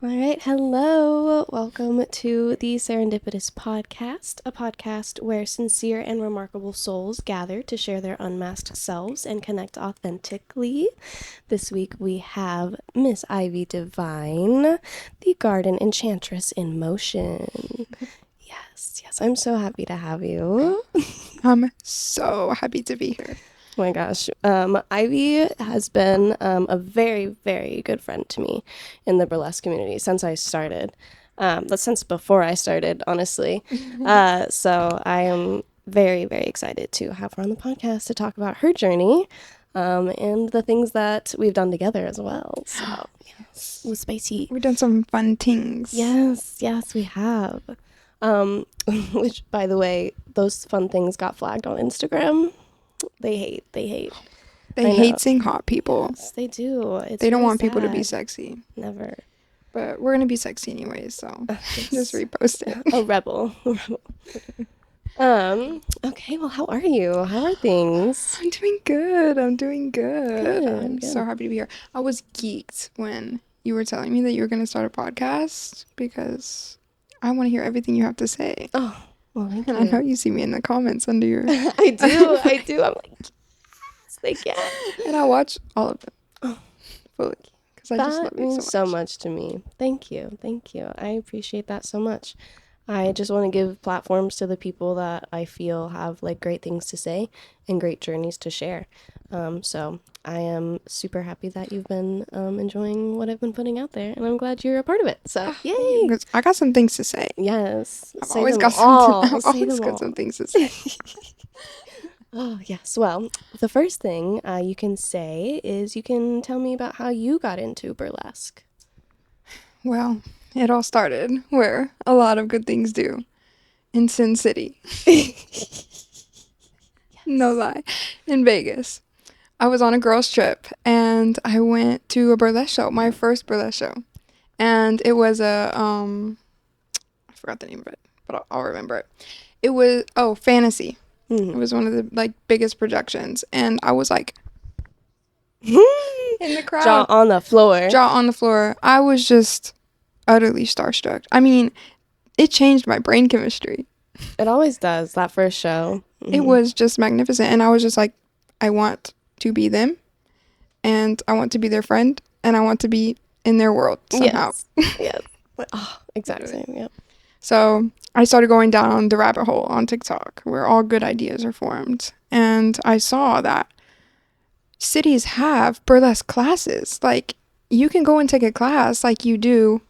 All right, hello. Welcome to the Serendipitous podcast, a podcast where sincere and remarkable souls gather to share their unmasked selves and connect authentically. This week we have Miss IvyDivine, the garden enchantress in motion. Yes, I'm so happy to have you. I'm so happy to be here. Oh my gosh. Ivy has been a very, very good friend to me in the burlesque community since I started. Since before I started, honestly. So I am very, very excited to have her on the podcast to talk about her journey and the things that we've done together as well. So, yes, it was spicy. We've done some fun things. Yes, we have. Which, by the way, those fun things got flagged on Instagram. They hate. They hate seeing hot people. Yes, they do. They don't want people to be sexy. Never. But we're going to be sexy anyways, so just repost it. A rebel. Okay, well, how are you? How are things? I'm doing good. I'm Good. so happy to be here. I was geeked when you were telling me that you were going to start a podcast because I want to hear everything you have to say. Oh, well, thank and you. I know you see me in the comments under your... I do. I'm like, yes, they can. And I watch all of them. Fully. Because I just love That you means so much to me. Thank you. I appreciate that so much. I just want to give platforms to the people that I feel have like great things to say and great journeys to share. So I am super happy that you've been enjoying what I've been putting out there, and I'm glad you're a part of it. So yay! I got some things to say. Yes, I've always got some things to say. Oh, yes. Well, the first thing you can say is you can tell me about how you got into burlesque. Well, it all started where a lot of good things do. In Sin City. No lie. In Vegas. I was on a girls' trip and I went to a burlesque show, my first burlesque show. And it was I forgot the name of it, but I'll remember it. It was, Fantasy. Mm-hmm. It was one of the biggest projections, and I was like in the crowd, Jaw on the floor. I was just utterly starstruck. I mean, it changed my brain chemistry. It always does, that first show. Mm-hmm. It was just magnificent, and I was just like, I want to be them, and I want to be their friend, and I want to be in their world somehow. Yes. Oh, exact same. Yep. So I started going down the rabbit hole on TikTok where all good ideas are formed. And I saw that cities have burlesque classes. Like, you can go and take a class like you do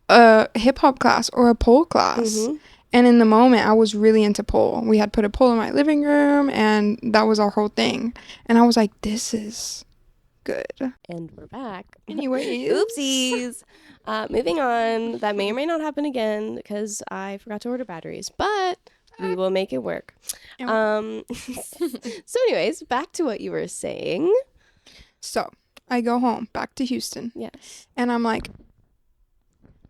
a hip-hop class or a pole class. Mm-hmm. And in the moment, I was really into pole. We had put a pole in my living room, and that was our whole thing. And I was like, this is good. And we're back. Anyways. Oopsies. Moving on. That may or may not happen again because I forgot to order batteries, but we will make it work. So anyways, back to what you were saying. So I go home, back to Houston. Yes. And I'm like,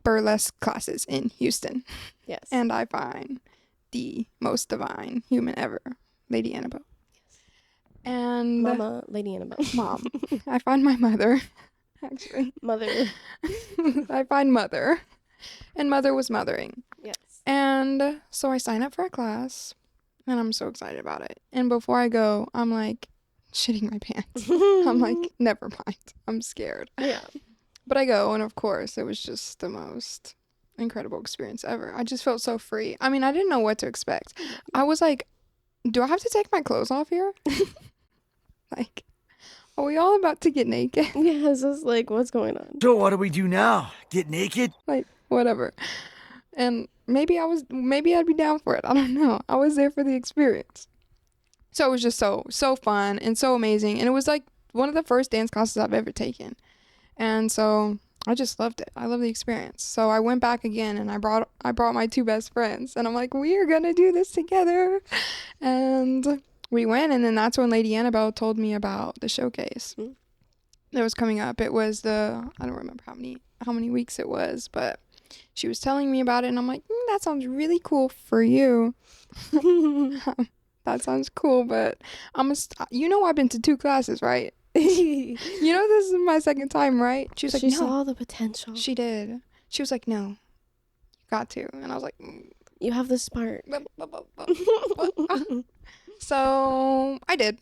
burlesque classes in Houston. Yes. And I find the most divine human ever, Lady Annabelle. Yes. And Mama, Lady Annabelle. Mom. I find my mother. Actually. Mother. I find Mother. And Mother was mothering. Yes. And so I sign up for a class. And I'm so excited about it. And before I go, I'm like shitting my pants. I'm like, never mind. I'm scared. Yeah. But I go, and of course, it was just the most incredible experience ever. I just felt so free. I mean, I didn't know what to expect. I was like, do I have to take my clothes off here? Like, are we all about to get naked? Yeah, it's just like, what's going on? So what do we do now? Get naked? Like, whatever. And maybe I'd be down for it. I don't know. I was there for the experience. So it was just so fun and so amazing. And it was like one of the first dance classes I've ever taken. And so I just loved it. I love the experience. So I went back again, and I brought my two best friends, and I'm like, we are gonna do this together. And we went, and then that's when Lady Annabelle told me about the showcase that was coming up. It was I don't remember how many weeks it was, but she was telling me about it, and I'm like, that sounds really cool for you. That sounds cool, but I've been to 2 classes, right? This is my second time, right? She was like, she no. saw the potential. She did. She was like, no, you got to. And I was like, You have the spark. So I did.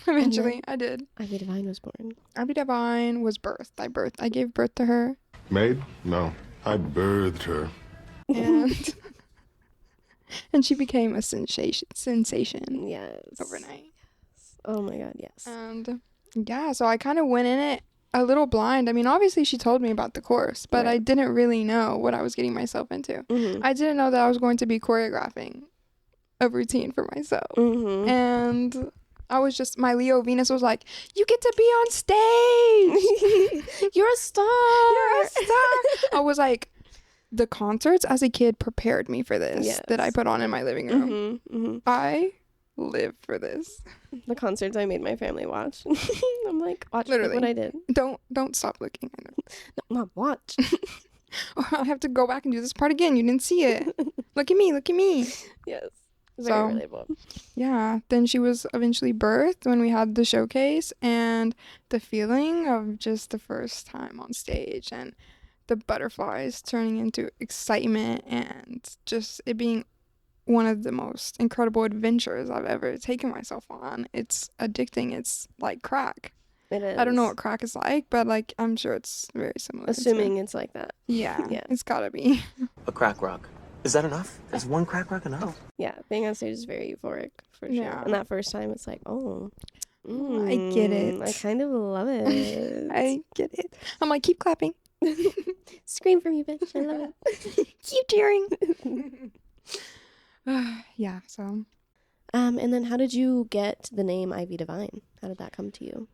Eventually, I did. IvyDivine was born. IvyDivine was birthed. I gave birth to her. Made? No. I birthed her. And and she became a sensation Yes. overnight. Oh my God, yes. And yeah, so I kind of went in it a little blind. I mean, obviously she told me about the course, but I didn't really know what I was getting myself into. I didn't know that I was going to be choreographing a routine for myself. And I was just, my Leo Venus was like, you get to be on stage. You're a star. You're a star. I was like, the concerts as a kid prepared me for this that I put on in my living room. I live for this. The concerts I made my family watch. I'm like, watch Literally. what I did. Don't stop looking. I know. No, Mom, watch. Or I have to go back and do this part again. You didn't see it. Look at me. Look at me. Yes. Very relatable. Yeah. Then she was eventually birthed when we had the showcase, and the feeling of just the first time on stage and the butterflies turning into excitement and just it being one of the most incredible adventures I've ever taken myself on. It's addicting. It's like crack. It is. I don't know what crack is like, but like I'm sure it's very similar. Assuming it's like that. Yeah. It's gotta be. A crack rock. Is that enough? Is one crack rock enough? Yeah, being on stage is very euphoric for sure. Yeah. And that first time, it's like, I get it. I kind of love it. I get it. I'm like, keep clapping. Scream for me, bitch. I love it. Keep cheering. Yeah, so. And then how did you get the name IvyDivine? How did that come to you?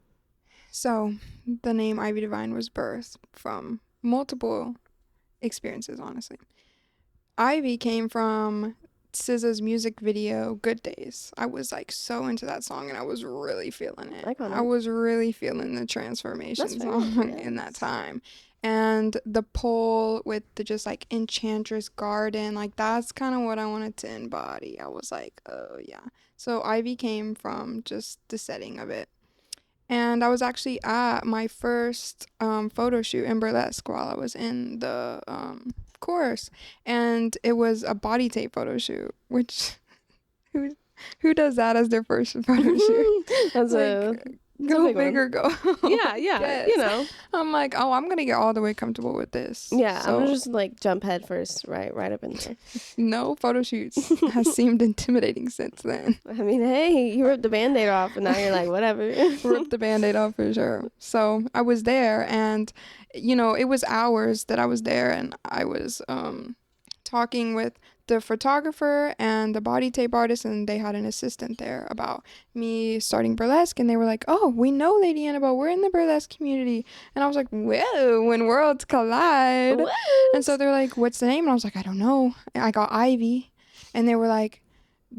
So, the name IvyDivine was birthed from multiple experiences, honestly. Ivy came from SZA's music video, Good Days. I was like so into that song and I was really feeling it. Iconic. I was really feeling the transformation song in that time. And the pole with the just like enchantress garden, like that's kind of what I wanted to embody. I was like, oh yeah. So Ivy came from just the setting of it. And I was actually at my first photo shoot in burlesque while I was in the course, and it was a body tape photo shoot, which who does that as their first photo shoot? That's like, a go big big or go Yeah, Yes. you know. I'm like, oh, I'm gonna get all the way comfortable with this. Yeah, So I'm just like jump head first, right up in there. no photo shoots has seemed intimidating since then. I mean, hey, you ripped the Band-Aid off and now you're like, whatever. Ripped the Band-Aid off for sure. So I was there, and you know, it was hours that I was there, and I was talking with the photographer and the body tape artist, and they had an assistant there about me starting burlesque, and they were like, oh, we know Lady Annabelle, we're in the burlesque community. And I was like, whoa, when worlds collide. What? And so they're like, what's the name? And I was like, I don't know. I got Ivy. And they were like,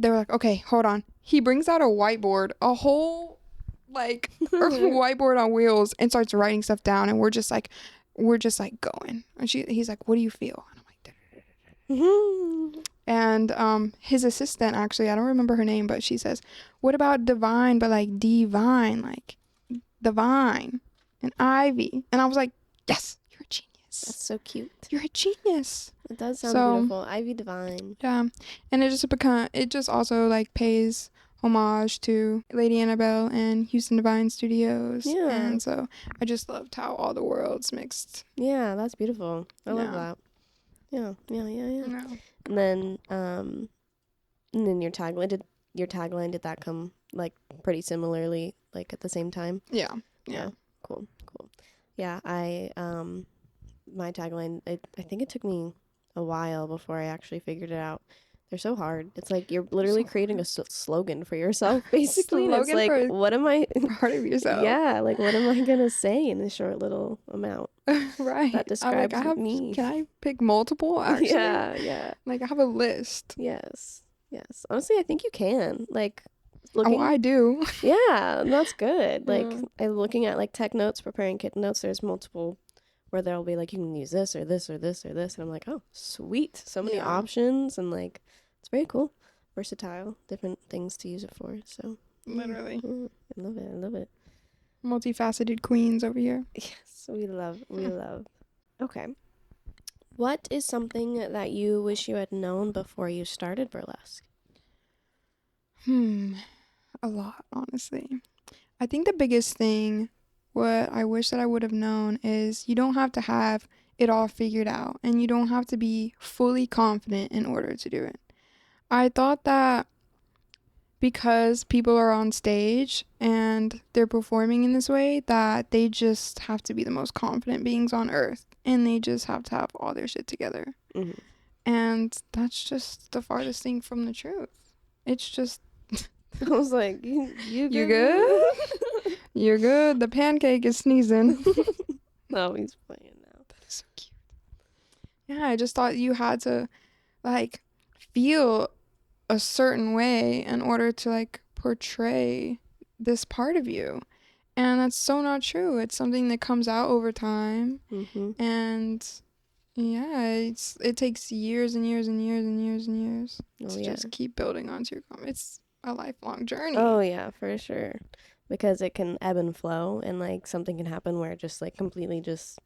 okay, hold on. He brings out a whiteboard, a whole like whiteboard on wheels, and starts writing stuff down, and we're just like going. And he's like, what do you feel? And I'm like, and his assistant, actually, I don't remember her name, but she says, what about divine, but like divine, like the vine and Ivy? And I was like, yes, you're a genius. That's so cute. You're a genius. It does sound beautiful. IvyDivine. Yeah. And it just also like pays homage to Lady Annabelle and Houston Divine Studios. Yeah. And so I just loved how all the worlds mixed. Yeah, that's beautiful. I love that. Yeah. And then your tagline, did that come like pretty similarly, like at the same time? Yeah. Cool. Yeah, my tagline, I think it took me a while before I actually figured it out. They're so hard. It's like you're literally creating a slogan for yourself, basically. And it's like, what am I... Part of yourself. Yeah, like what am I going to say in a short little amount? Right. That describes me. Can I pick multiple, actually? Yeah. Like, I have a list. Yes. Honestly, I think you can. Like, I do. Yeah, that's good. Like, Yeah. I'm looking at like tech notes, preparing kit notes. There's multiple where there'll be like, you can use this or this or this or this. And I'm like, oh, sweet. So many options. And like, it's very cool. Versatile. Different things to use it for. So, Literally. I love it. Multifaceted queens over here. Yes, we love. Okay. What is something that you wish you had known before you started burlesque? A lot, honestly. I think the biggest thing, what I wish that I would have known, is you don't have to have it all figured out, and you don't have to be fully confident in order to do it. I thought that because people are on stage and they're performing in this way, that they just have to be the most confident beings on earth, and they just have to have all their shit together. Mm-hmm. And that's just the farthest thing from the truth. It's just, I was like, you you good? You're good. The pancake is sneezing. No, he's playing now. That is so cute. Yeah, I just thought you had to, like, feel a certain way in order to, like, portray this part of you. And that's so not true. It's something that comes out over time. Mm-hmm. And yeah, it takes years and years and years and years and years to just keep building onto your It's a lifelong journey. Oh yeah, for sure. Because it can ebb and flow, and like something can happen where it just like completely just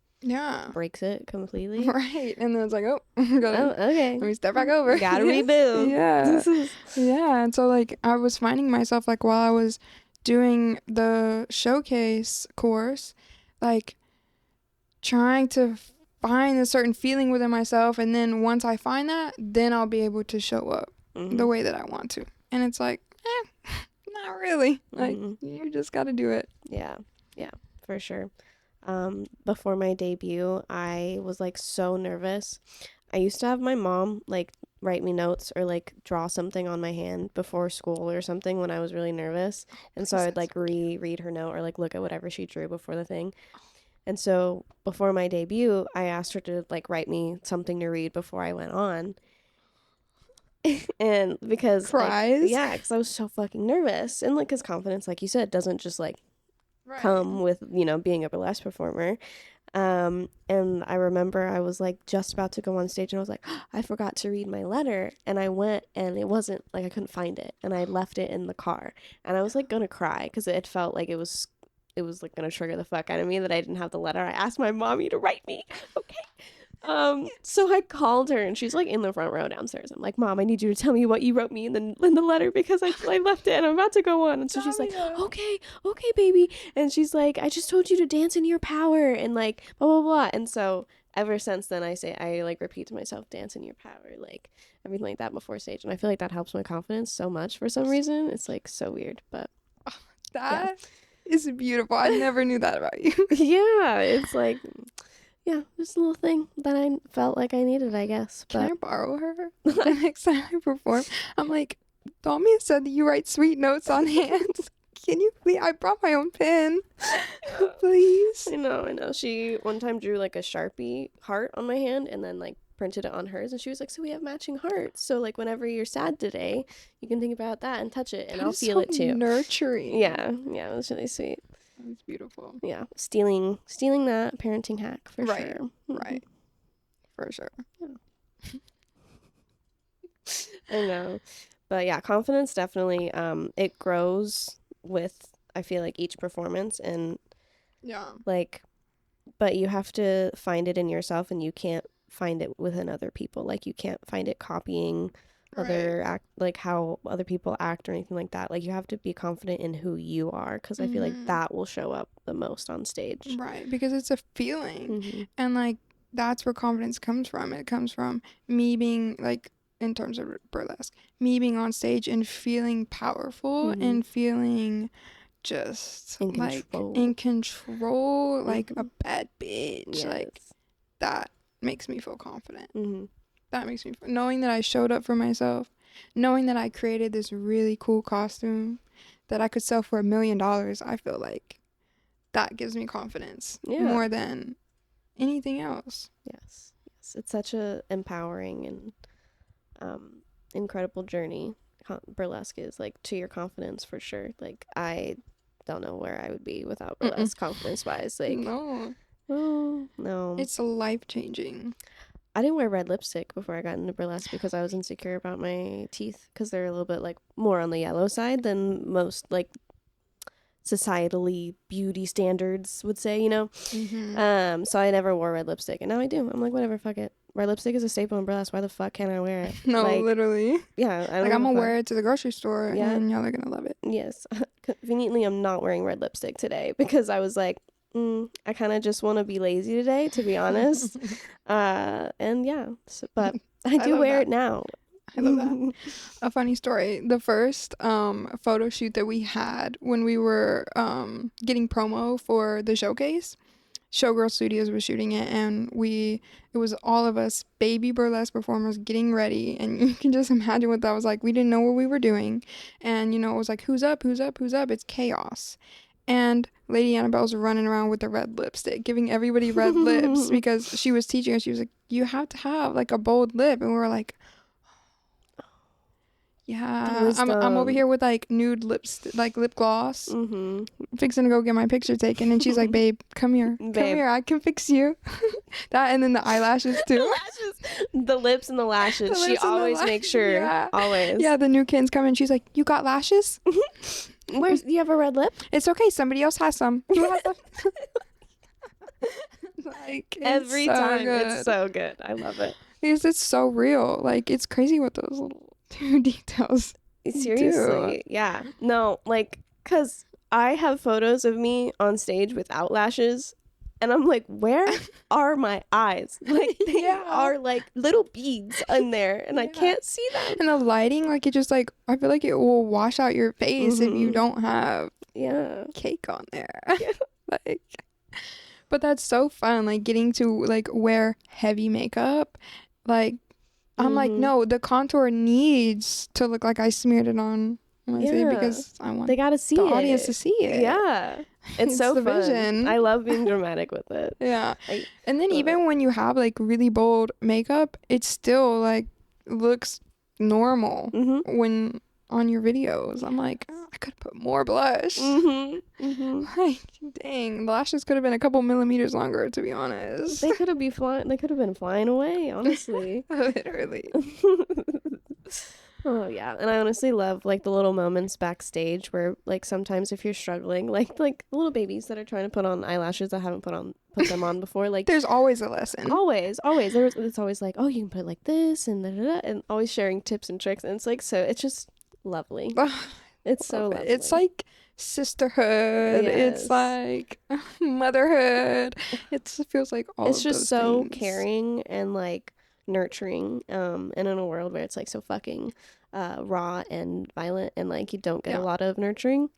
breaks it completely. Right. And then it's like, okay. Okay. Let me step back over. Gotta rebuild. Yeah. Yeah. And so like I was finding myself like while I was doing the showcase course, like trying to find a certain feeling within myself, and then once I find that, then I'll be able to show up the way that I want to. And it's like, not really. Like you just got to do it. Yeah, for sure. Before my debut, I was like so nervous. I used to have my mom like write me notes or like draw something on my hand before school or something when I was really nervous. And so I would like reread her note or like look at whatever she drew before the thing. And so before my debut, I asked her to like write me something to read before I went on. And because Cries? because I was so fucking nervous. And like, because confidence, like you said, doesn't just like come with, you know, being a burlesque performer. And I remember I was like just about to go on stage and I was like, I forgot to read my letter. And I went and it wasn't like I couldn't find it. And I left it in the car. And I was like gonna cry because it felt like it was like gonna trigger the fuck out of me that I didn't have the letter. I asked my mommy to write me. Okay. So I called her and she's like in the front row downstairs. I'm like, Mom, I need you to tell me what you wrote me in the letter because I left it and I'm about to go on. And so she's like, okay, baby. And she's like, I just told you to dance in your power and like blah blah blah. And so ever since then I like repeat to myself, dance in your power, like everything like that before stage. And I feel like that helps my confidence so much for some reason. It's like so weird, but that is beautiful. I never knew that about you. Yeah, it's like, yeah, just a little thing that I felt like I needed, I guess. But can I borrow her the next time I perform? I'm like, Domia said that you write sweet notes on hands. Can you please? I brought my own pen. Please. I know. She one time drew like a Sharpie heart on my hand and then like printed it on hers. And she was like, so we have matching hearts. So like whenever you're sad today, you can think about that and touch it and I'll feel it too. Nurturing. Yeah, it was really sweet. That's beautiful. Yeah, stealing that parenting hack for sure. Right. For sure. Yeah. I know. But yeah, confidence definitely it grows with, I feel like, each performance, and like, but you have to find it in yourself and you can't find it within other people. Like you can't find it copying like how other people act or anything like that. Like you have to be confident in who you are, because I feel like that will show up the most on stage, right? Because it's a feeling, and like that's where confidence comes from. It comes from me being like, in terms of burlesque, me being on stage and feeling powerful and feeling just in control, like a bad bitch. Yes. Like that makes me feel confident. That makes me knowing that I showed up for myself, knowing that I created this really cool costume that I could sell for $1 million. I feel like that gives me confidence more than anything else. Yes, it's such a empowering and incredible journey. Burlesque is like to your confidence for sure. Like I don't know where I would be without burlesque confidence wise. Like no, it's life changing. I didn't wear red lipstick before I got into burlesque because I was insecure about my teeth, because they're a little bit like more on the yellow side than most like societally beauty standards would say, you know. So I never wore red lipstick, and now I do. I'm like, whatever, fuck it. red lipstick is a staple in burlesque. Why the fuck can't I wear it? No, like, literally. yeah, I don't Like, I'm give a gonna fuck. wear it to the grocery store, Yeah. and y'all are gonna love it. Yes. Conveniently, I'm not wearing red lipstick today because I was like, I kind of just want to be lazy today, to be honest. And yeah, but I do love wear that. it now. I love that. A funny story. The first photo shoot that we had when we were getting promo for the showcase, Showgirl Studios was shooting it, and it was all of us baby burlesque performers getting ready, and you can just imagine what that was like. We didn't know what we were doing, and it was like, who's up, who's up, who's up? It's chaos. And Lady Annabelle's running around with the red lipstick, giving everybody red lips because she was teaching us. She was like, you have to have like a bold lip, and we were like, yeah, I'm over here with like nude lips, like lip gloss, fixing to go get my picture taken, and she's like, "Babe, come here, come here, I can fix you." That, and then the eyelashes too, the lips and the lashes. The She lips and the always makes sure, yeah. always. Yeah, the new kids come in. She's like, "You got lashes? Where's you have a red lip? It's okay. Somebody else has some." Who has them? Like Every so time, good. it's so good. I love it. Because it's so real. Like, it's crazy what those little details. Seriously, yeah. No, like, cause I have photos of me on stage without lashes, and I'm like, where are my eyes? Like, they are like little beads in there, and I can't see them. And the lighting, like, it just like, I feel like it will wash out your face if you don't have cake on there. Like, but that's so fun, like getting to like wear heavy makeup. Like, I'm like, no, the contour needs to look like I smeared it on my face because I want they gotta see the it. audience to see it. Yeah, it's so the fun. vision. I love being dramatic with it. Yeah. And then even when you have like really bold makeup, it still like looks normal when on your videos. I'm like, I could put more blush. Like, dang, the lashes could have been a couple millimeters longer, to be honest. They could have been flying. They could have been flying away. Honestly, Literally. Oh yeah, and I honestly love like the little moments backstage where like sometimes if you're struggling, like little babies that are trying to put on eyelashes that haven't put them on before, like there's always a lesson. Always it's always like, oh, you can put it like this and and always sharing tips and tricks, and it's like, so it's just lovely. It's so lovely. It's like sisterhood. Yes. It's like motherhood. It feels like all it's of just those so things. caring and like nurturing, and in a world where it's like so fucking raw and violent and like you don't get a lot of nurturing,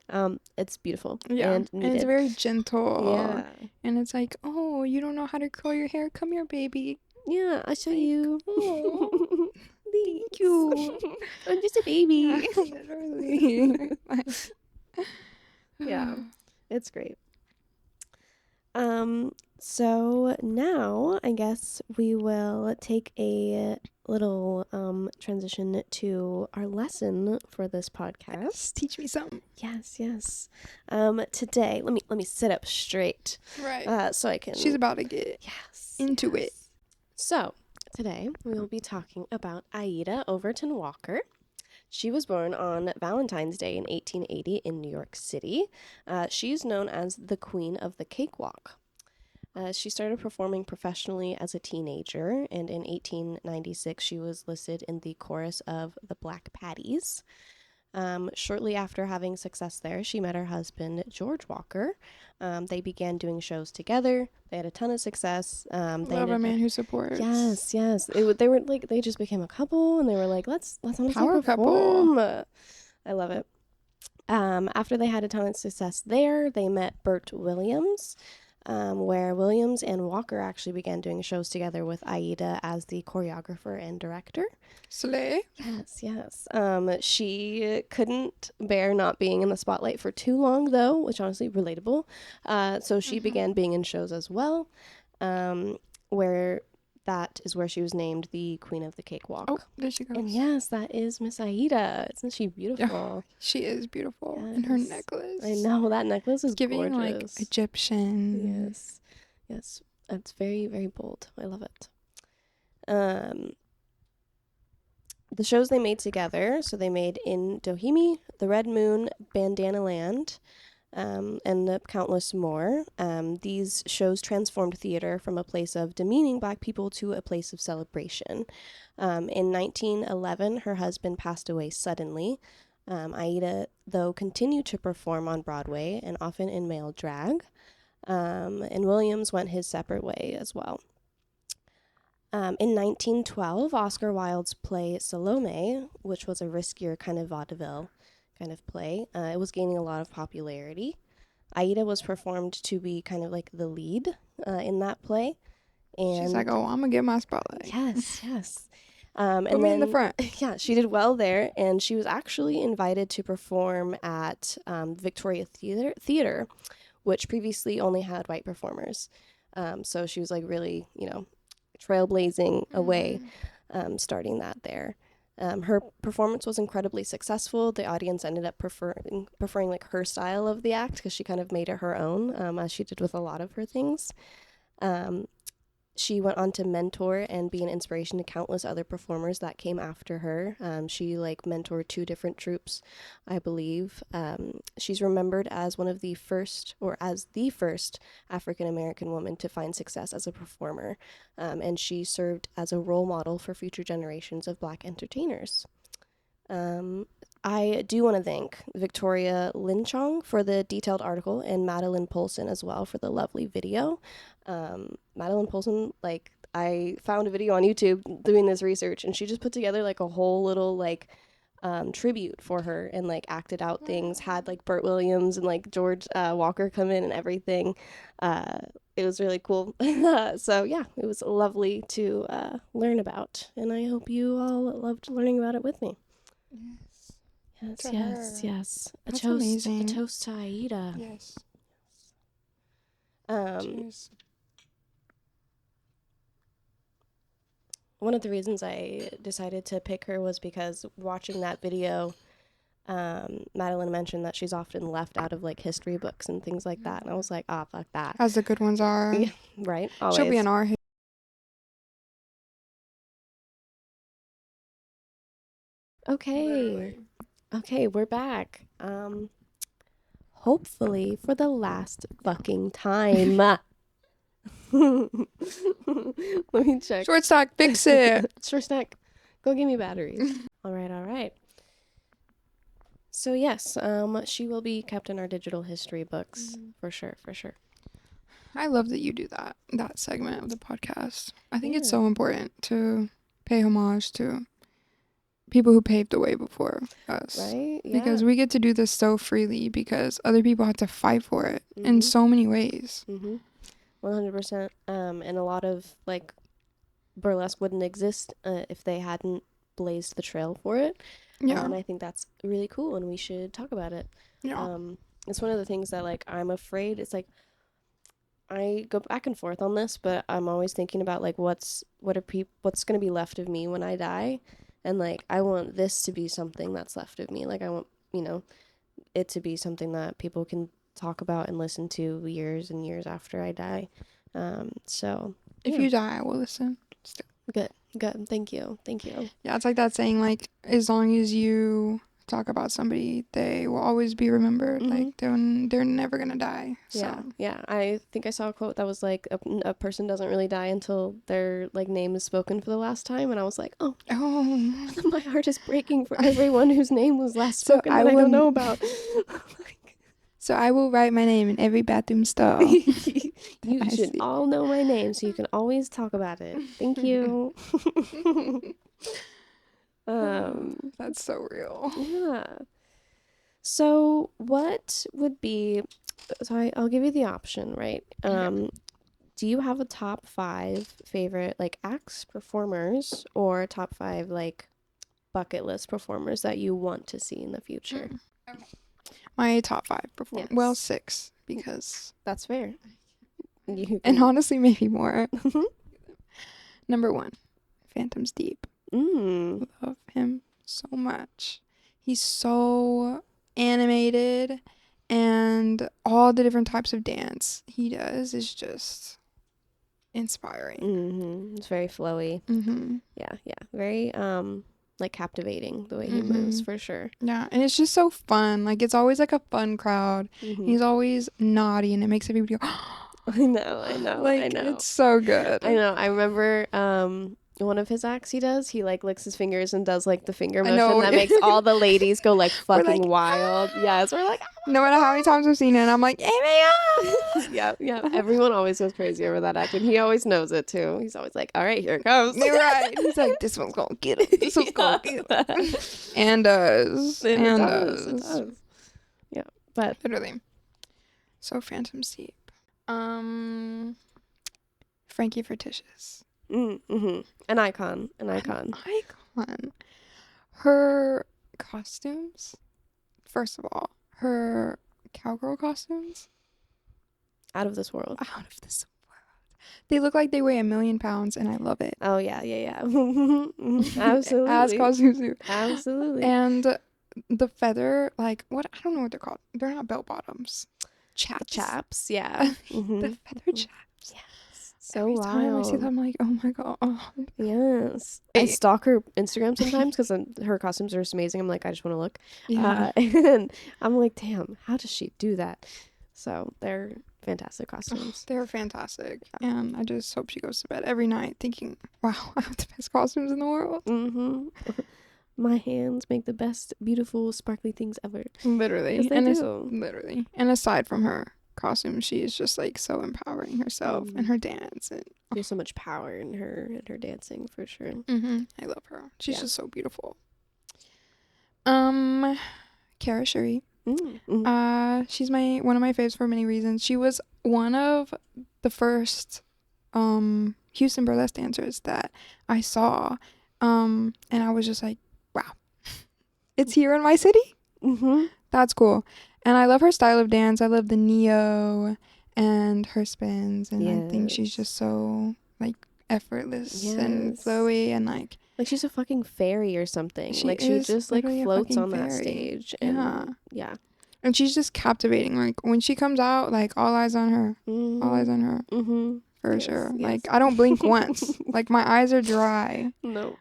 it's beautiful and needed. It's very gentle. Yeah. And it's like, oh, you don't know how to curl your hair, come here, baby. Yeah, I'll show you. Oh, Thank you. I'm just a baby. Literally. Yeah, it's great. So now I guess we will take a little transition to our lesson for this podcast. Teach me something. Yes. Today, let me sit up straight. Right. So I can. She's about to get into it. So today we will be talking about Aida Overton Walker. She was born on Valentine's Day in 1880 in New York City. She's known as the Queen of the Cakewalk. She started performing professionally as a teenager, and in 1896 she was listed in the chorus of the Black Paddies. Shortly after having success there, she met her husband, George Walker. They began doing shows together. They had a ton of success. Love a man who supports. Yes. They were like, they just became a couple, and they were like, let's honestly Power perform. couple. I love it. After they had a ton of success there, they met Bert Williams, where Williams and Walker actually began doing shows together with Aida as the choreographer and director. Slay. Yes. She couldn't bear not being in the spotlight for too long, though, which honestly relatable. So she began being in shows as well, where that is where she was named the Queen of the Cakewalk. Oh, there she goes. And yes, that is Miss Aida. Isn't she beautiful? She is beautiful. Yes. And her necklace. I know, that necklace is giving gorgeous. like Egyptian. Yes. It's very, very bold. I love it. The shows they made together, so they made In Doheny, The Red Moon, Bandana Land, and countless more. These shows transformed theater from a place of demeaning Black people to a place of celebration. In 1911, her husband passed away suddenly. Aida, though, continued to perform on Broadway and often in male drag. And Williams went his separate way as well. In 1912, Oscar Wilde's play Salome, which was a riskier kind of vaudeville kind of play, it was gaining a lot of popularity. Aida was performed to be kind of like the lead in that play. And She's like, oh, I'm going to get my spotlight. yes. Put And me then, in the front. yeah, she did well there, and she was actually invited to perform at Victoria Theater, which previously only had white performers. So she was like really, trailblazing away, starting that there. Her performance was incredibly successful. The audience ended up preferring like her style of the act because she kind of made it her own, as she did with a lot of her things. She went on to mentor and be an inspiration to countless other performers that came after her. She mentored 2 different troupes, I believe. She's remembered as one of the first, or as the first African-American woman to find success as a performer. And she served as a role model for future generations of Black entertainers. I do want to thank Victoria Linchong for the detailed article and Madeline Polson as well for the lovely video. Madeline Polson, I found a video on YouTube doing this research, and she just put together a whole little tribute for her and acted out things, had Burt Williams and George Walker come in and everything. It was really cool. So yeah, it was lovely to learn about, and I hope you all loved learning about it with me. Yes. That's amazing. A toast to Aida. Yes. Cheers. One of the reasons I decided to pick her was because watching that video, Madeline mentioned that she's often left out of history books and things like that, and I was like, oh, fuck that. As the good ones are. Yeah, right? Always. She'll be in our Okay, we're back. Hopefully for the last fucking time. Let me check. Short stack, fix it. Short stack, go give me batteries. All right. So yes, she will be kept in our digital history books for sure. I love that you do that segment of the podcast. I think it's so important to pay homage to people who paved the way before us. Right? Yeah. Because we get to do this so freely because other people had to fight for it in so many ways. 100%. And a lot of burlesque wouldn't exist if they hadn't blazed the trail for it. Yeah. And I think that's really cool, and we should talk about it. Yeah. It's one of the things that I'm afraid. It's I go back and forth on this, but I'm always thinking about what's going to be left of me when I die. And I want this to be something that's left of me. I want, it to be something that people can talk about and listen to years and years after I die. So if you die, I will listen. Still. Good. Thank you. Yeah, it's like that saying, as long as you talk about somebody, they will always be remembered. They're never gonna die. So. Yeah. I think I saw a quote that was a person doesn't really die until their name is spoken for the last time, and I was like, oh, my heart is breaking for everyone whose name was last spoken that I don't know about. So I will write my name in every bathroom stall. You should all know my name, so you can always talk about it. Thank you. That's so real. Yeah. So what would be, I'll give you the option, right? Do you have a top 5 favorite acts, performers, or top 5 bucket list performers that you want to see in the future? Okay. My top 5 performers. Yes. Well, 6, because that's fair. And honestly, maybe more. Number 1, Phantom's Deep. Love him so much. He's so animated, and all the different types of dance he does is just inspiring. It's very flowy. Yeah. Very like captivating the way he moves for sure. Yeah, and it's just so fun. Like it's always like a fun crowd. He's always naughty, and it makes everybody go. I know. Like it's so good. I know. I remember one of his acts he does. He like licks his fingers and does like the finger motion that makes all the ladies go like fucking wild. Yes, we're like. No matter how many times I've seen it, I'm like, Amy. Yeah. Everyone always goes crazy over that act, and he always knows it too. He's always like, "All right, here it comes." You're right. He's like, this one's gonna get him. This one's gonna get him. And does. It does. Yeah, but literally. So Phantom Steep. Frankie Fictitious. An icon. Icon. Her costumes. First of all, her cowgirl costumes. Out of this world. They look like they weigh 1,000,000 pounds, and I love it. Oh yeah. Absolutely. As Kazuzu. Absolutely. And the feather, like what? I don't know what they're called. They're not bell bottoms. Chaps. Yeah. The feather chaps. Yes. So Every wild. time I see them, I'm like, oh my god. Yes. I stalk her Instagram sometimes because her costumes are just amazing. I'm like, I just want to look. Yeah. And I'm like, damn, how does she do that? So they're fantastic costumes. They're fantastic. And I just hope she goes to bed every night thinking, wow, I have the best costumes in the world. My hands make the best, beautiful, sparkly things ever. Literally. Yes, they do. Literally. And aside from her costume, she is just like so empowering herself and her dance. And there's so much power in her dancing for sure. I love her. She's just so beautiful. Kara Shuri. She's one of my faves for many reasons. She was one of the first Houston burlesque dancers that I saw, and I was just like, wow, it's here in my city. That's cool. And I love her style of dance. I love the neo and her spins, and I think she's just so like effortless and flowy, and like she's a fucking fairy or something. She just like floats on that stage. And yeah. And she's just captivating. Like when she comes out, like all eyes on her. All eyes on her. For sure. Yes. Like I don't blink once. Like my eyes are dry. No.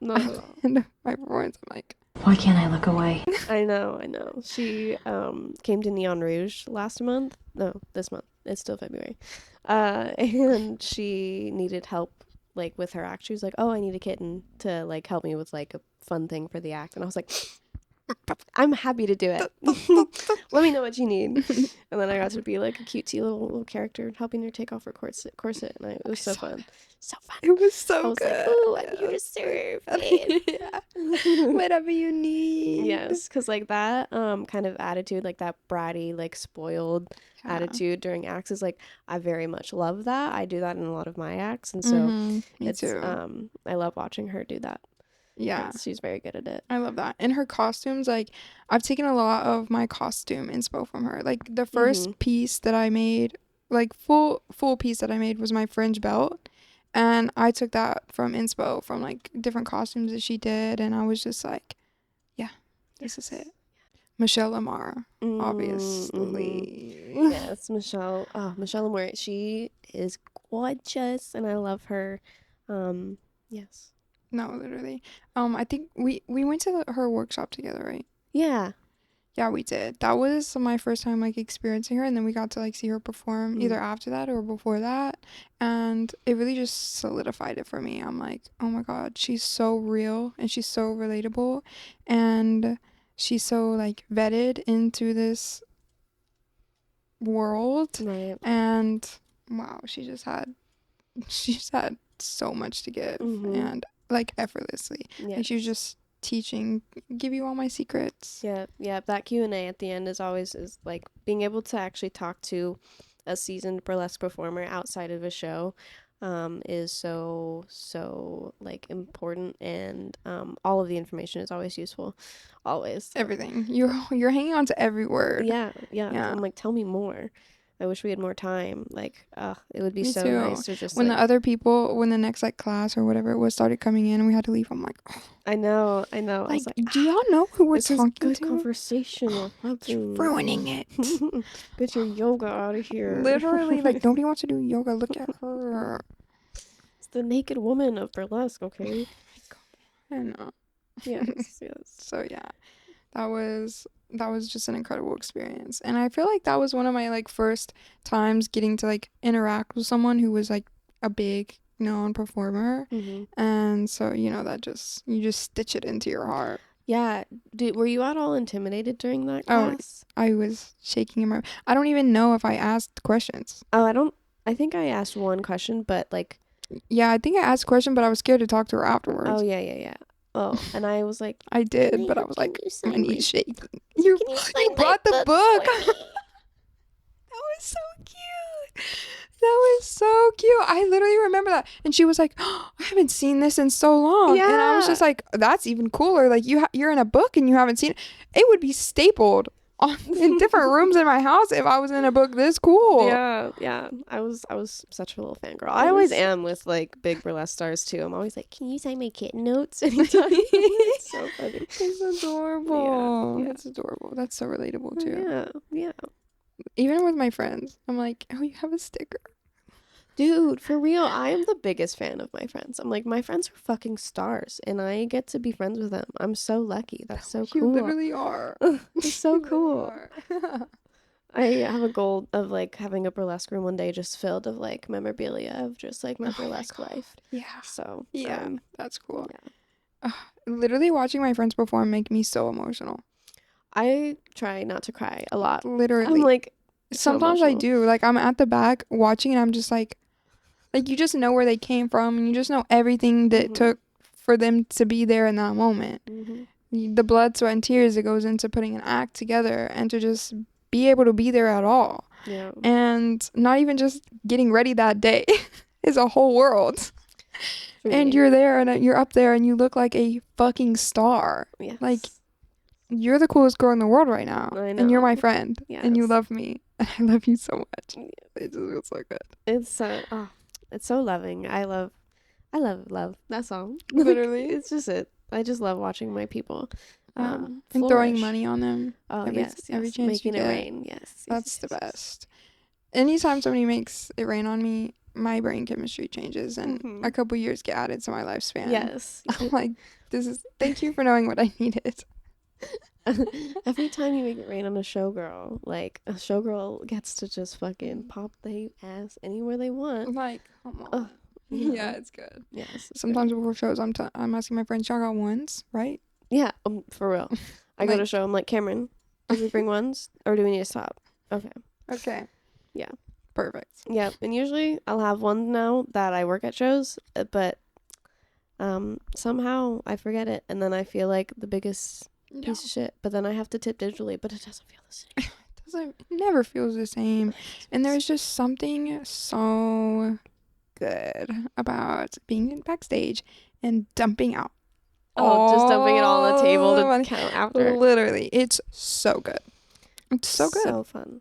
And my performance, I'm like, why can't I look away? I know. She came to Neon Rouge last month. No, this month. It's still February. And she needed help like with her act. She was like, oh, I need a kitten to like help me with like a fun thing for the act. And I was like, I'm happy to do it. Let me know what you need. And then I got to be like a cutesy little character helping her take off her corset. And it was so fun. So fun. It was so I was good. like, oh, I'm here to serve. Whatever you need. Yes, because like that kind of attitude, like that bratty, like spoiled attitude during acts is like, I very much love that. I do that in a lot of my acts. And so me too. I love watching her do that. Yeah, she's very good at it. I love that. And her costumes, like I've taken a lot of my costume inspo from her. Like the first piece that I made, like full piece that I made was my fringe belt, and I took that from inspo from like different costumes that she did, and I was just like, yeah, this is it. Michelle Lamar, obviously. Yes, Michelle. Oh, Michelle Lamar. She is gorgeous, and I love her. Yes. No, literally. I think we went to her workshop together, right? Yeah, we did. That was my first time like experiencing her, and then we got to like see her perform either after that or before that, and it really just solidified it for me. I'm like, oh my god, she's so real and she's so relatable, and she's so like vetted into this world, right. And wow, she's had so much to give, and like effortlessly. Like she was just teaching, give you all my secrets. Yeah. That Q&A at the end is like being able to actually talk to a seasoned burlesque performer outside of a show is so like important, and all of the information is always useful, always. Everything you're hanging on to every word. Yeah. I'm like, tell me more. I wish we had more time. Like, it would be nice to just when like, the other people, when the next like class or whatever it was started coming in and we had to leave, I'm like, oh. I know. Like, I was like, do y'all know who we're this is talking good to? Conversation. You're ruining it. Get your yoga out of here. Literally, like nobody wants to do yoga. Look at her. It's the naked woman of burlesque, okay? I know. Yes, yes. So yeah, that was just an incredible experience, and I feel like that was one of my like first times getting to like interact with someone who was like a big known performer, and so that you just stitch it into your heart. Yeah. Were you at all intimidated during that Oh, class? I was shaking in my. I don't even know if I asked questions. Oh, I think I asked one question, but like. Yeah, I think I asked a question, but I was scared to talk to her afterwards. Oh yeah. Oh, and I was like, I did, but I was like, my knees shaking. You brought the book. That was so cute. That was so cute. I literally remember that. And she was like, oh, I haven't seen this in so long. And I was just like, that's even cooler. Like you're in a book and you haven't seen it. It would be stapled in different rooms in my house if I was in a book this cool. Yeah. I was such a little fangirl. I always am with like big burlesque stars too. I'm always like, can you sign my kitten notes anytime? It's so funny. It's adorable. Yeah. It's adorable. That's so relatable too. Yeah. Even with my friends, I'm like, oh, you have a sticker. Dude, for real, I am the biggest fan of my friends. I'm like, my friends are fucking stars, and I get to be friends with them. I'm so lucky. That's so cool. You literally are. It's so You cool. literally are. I have a goal of like having a burlesque room one day just filled of like memorabilia of just like my burlesque life. Yeah. So Yeah, that's cool. Yeah. Literally watching my friends perform make me so emotional. I try not to cry a lot. Literally. I'm like, sometimes I do. Like I'm at the back watching and I'm just like you just know where they came from and you just know everything that it took for them to be there in that moment. The blood, sweat, and tears that goes into putting an act together and to just be able to be there at all. Yeah. And not even just getting ready that day is a whole world. Truly. And you're there and you're up there and you look like a fucking star. Yes. Like you're the coolest girl in the world right now. I know. And you're my friend. Yes. And you love me. And I love you so much. It just feels so good. It's so loving. I love love. That's all. Literally. It's just it. I just love watching my people And flourish. throwing money on them. Oh, yes. Every chance making you it get. rain. Yes. That's the best. Anytime somebody makes it rain on me, my brain chemistry changes and a couple years get added to my lifespan. Yes. I'm like, thank you for knowing what I needed. Every time you make it rain on a showgirl, like a showgirl gets to just fucking pop their ass anywhere they want. Like, come on. Yeah, it's good. Yes. Sometimes before shows, I'm asking my friends, y'all got ones, right? Yeah, for real. I go to show. I'm like, Cameron, did we bring ones or do we need to stop? Okay. Yeah. Perfect. Yeah, and usually I'll have one now that I work at shows, but somehow I forget it, and then I feel like the biggest piece of shit. But then I have to tip digitally, but it doesn't feel the same. It never feels the same. And there's just something so good about being backstage and dumping out. Just dumping it all on the table to count after. Literally, it's so good. It's so good. So fun.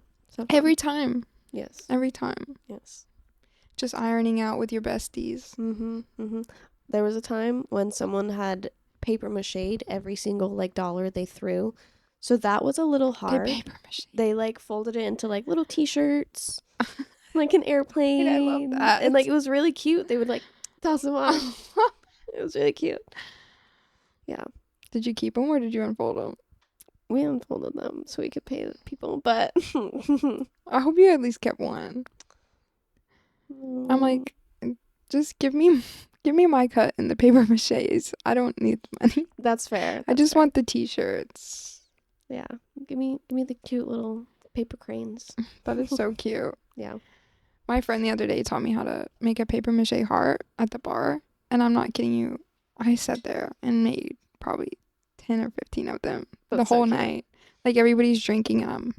Every time. Yes. Every time. Yes. Just ironing out with your besties. There was a time when someone had paper mached every single like dollar they threw, so that was a little hard. They like folded it into like little t-shirts, like an airplane. I love that. And like it was really cute. They would like toss them on. It was really cute. Yeah. Did you keep them or did you unfold them? We unfolded them so we could pay the people, but I hope you at least kept one. I'm like, just give me my cut in the paper maches. I don't need the money. That's fair. I just want the t-shirts. Yeah. Give me the cute little paper cranes. That is so cute. Yeah. My friend the other day taught me how to make a paper mache heart at the bar. And I'm not kidding you. I sat there and made probably 10 or 15 of them the whole night. Like everybody's drinking and I'm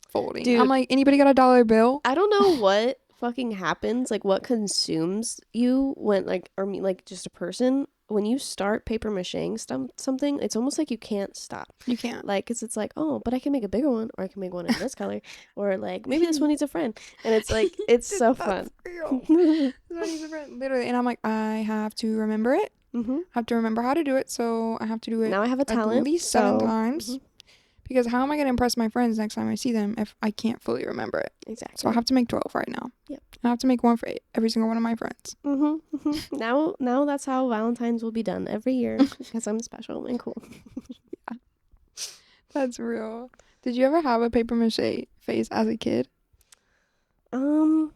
folding. Dude, I'm like, anybody got a $1 bill? I don't know what fucking happens, like what consumes you when like just a person when you start paper macheing something. It's almost like you can't stop. You can't, like, because it's like, oh, but I can make a bigger one, or I can make one in this color, or like maybe this one needs a friend, and it's like it's so fun. This one needs a friend, literally. And I'm like, I have to remember it. I have to remember how to do it, so I have to do it now. I have a talent at least 7 times Because how am I going to impress my friends next time I see them if I can't fully remember it? Exactly. So I have to make 12 right now. Yep. I have to make one for every single one of my friends. Now that's how Valentine's will be done every year because I'm special and cool. That's real. Did you ever have a paper mache face as a kid? No,